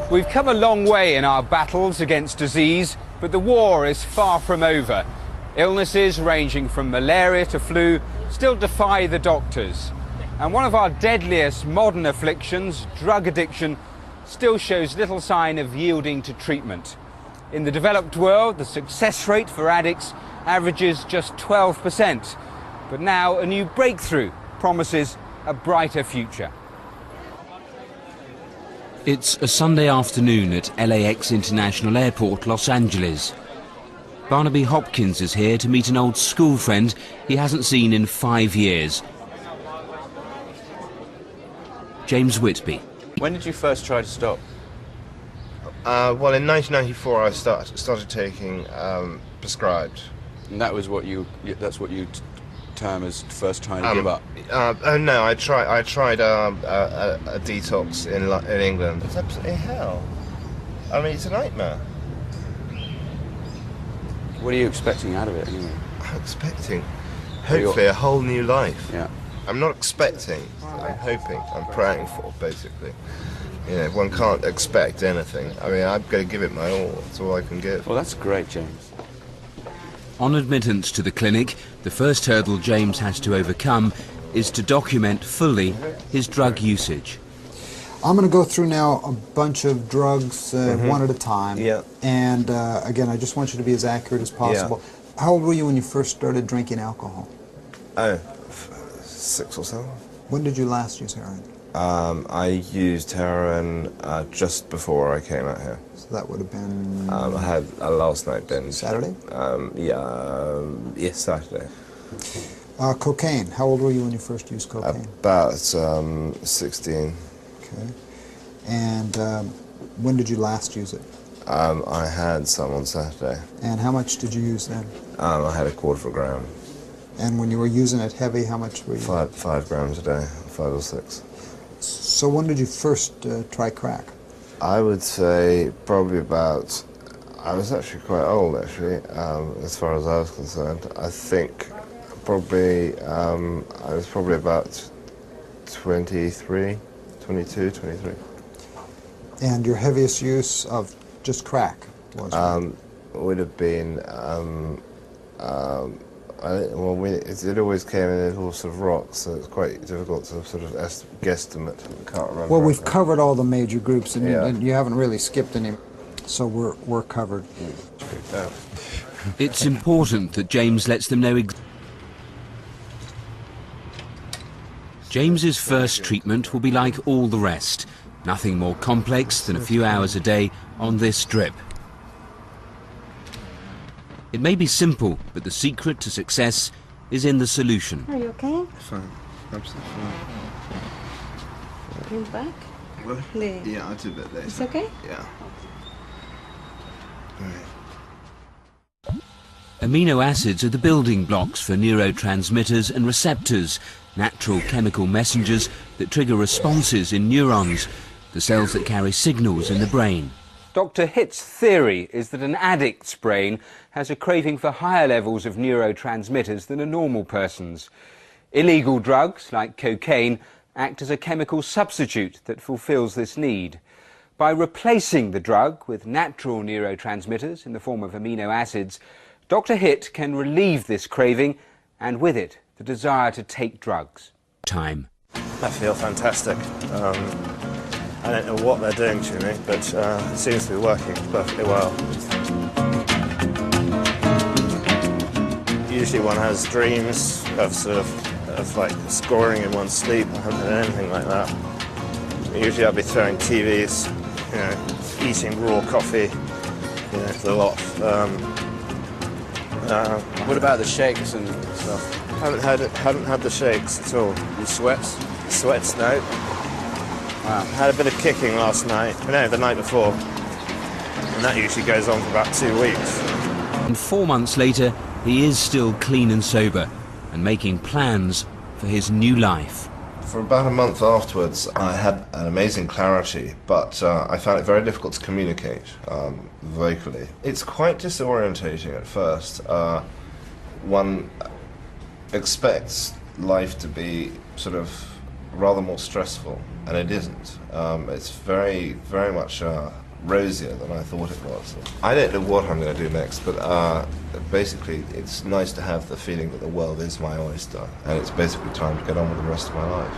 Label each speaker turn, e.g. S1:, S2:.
S1: We've come a long way in our battles against disease, but the war is far from over. Illnesses ranging from malaria to flu still defy the doctors. And one of our deadliest modern afflictions, drug addiction, still shows little sign of yielding to treatment. In the developed world, the success rate for addicts averages just 12%. But now a new breakthrough promises a brighter future.
S2: It's a Sunday afternoon at LAX International Airport, Los Angeles. Barnaby Hopkins is here to meet an old school friend he hasn't seen in 5 years. James Whitby.
S3: When did you first try to stop?
S4: Well, in 1994 I started taking prescribed.
S3: And that was what that's what you term as first trying to give up?
S4: Oh no, I tried a detox in England. It's absolutely hell. I mean, it's a nightmare.
S3: What are you expecting out of it anyway?
S4: I'm expecting, hopefully, a whole new life.
S3: Yeah.
S4: I'm not expecting, I'm hoping, I'm praying for, basically. You know, one can't expect anything. I mean, I've got to give it my all. That's all I can give.
S3: Well, that's great, James.
S2: On admittance to the clinic, the first hurdle James has to overcome is to document fully his drug usage.
S5: I'm going to go through now a bunch of drugs one at a time.
S4: Yeah.
S5: And again, I just want you to be as accurate as possible. Yeah. How old were you when you first started drinking alcohol?
S4: Oh, 6 or 7.
S5: When did you last use heroin?
S4: I used heroin just before I came out here.
S5: So that would have been...
S4: I had a last night binge.
S5: Saturday?
S4: Yes, Saturday.
S5: Cocaine. How old were you when you first used cocaine?
S4: About 16.
S5: Okay. And when did you last use it?
S4: I had some on Saturday.
S5: And how much did you use then?
S4: I had 1/4 gram.
S5: And when you were using it heavy, how much were you?
S4: 5 grams a day, 5 or 6.
S5: So when did you first try crack?
S4: I would say probably about, I was actually quite old actually, as far as I was concerned. I think probably, I was probably about 23, 22, 23.
S5: And your heaviest use of just crack was?
S4: Would have been, it always came in little sort of rocks, so it's quite difficult to sort of guesstimate. I can't remember.
S5: Well, we've covered all the major groups, and,
S4: yeah.
S5: and you haven't really skipped any, so we're covered.
S2: It's important that James lets them know James's first treatment will be like all the rest. Nothing more complex than a few hours a day on this drip. It may be simple, but the secret to success is in the solution.
S6: Are you okay?
S4: Fine, absolutely fine.
S6: Bring back?
S4: Well, yeah, I'll do a bit later.
S6: It's okay?
S4: Yeah. Right.
S2: Amino acids are the building blocks for neurotransmitters and receptors, natural chemical messengers that trigger responses in neurons, the cells that carry signals in the brain.
S1: Dr. Hitt's theory is that an addict's brain has a craving for higher levels of neurotransmitters than a normal person's. Illegal drugs, like cocaine, act as a chemical substitute that fulfills this need. By replacing the drug with natural neurotransmitters in the form of amino acids, Dr. Hitt can relieve this craving, and with it, the desire to take drugs.
S2: Time.
S4: I feel fantastic. I don't know what they're doing to me, but it seems to be working perfectly well. Usually one has dreams of like scoring in one's sleep. I haven't had anything like that. Usually I'll be throwing TVs, you know, eating raw coffee, you know, for a lot.
S3: What about the shakes and stuff?
S4: Haven't had the shakes at all.
S3: The sweats?
S4: Sweats, no.
S3: Wow.
S4: Had a bit of kicking last night, no, the night before, and that usually goes on for about 2 weeks.
S2: And 4 months later, he is still clean and sober and making plans for his new life.
S4: For about a month afterwards, I had an amazing clarity, but I found it very difficult to communicate vocally. It's quite disorientating at first. One expects life to be sort of rather more stressful, and it isn't. It's very, very much rosier than I thought it was. I don't know what I'm going to do next, but basically it's nice to have the feeling that the world is my oyster, and it's basically time to get on with the rest of my life.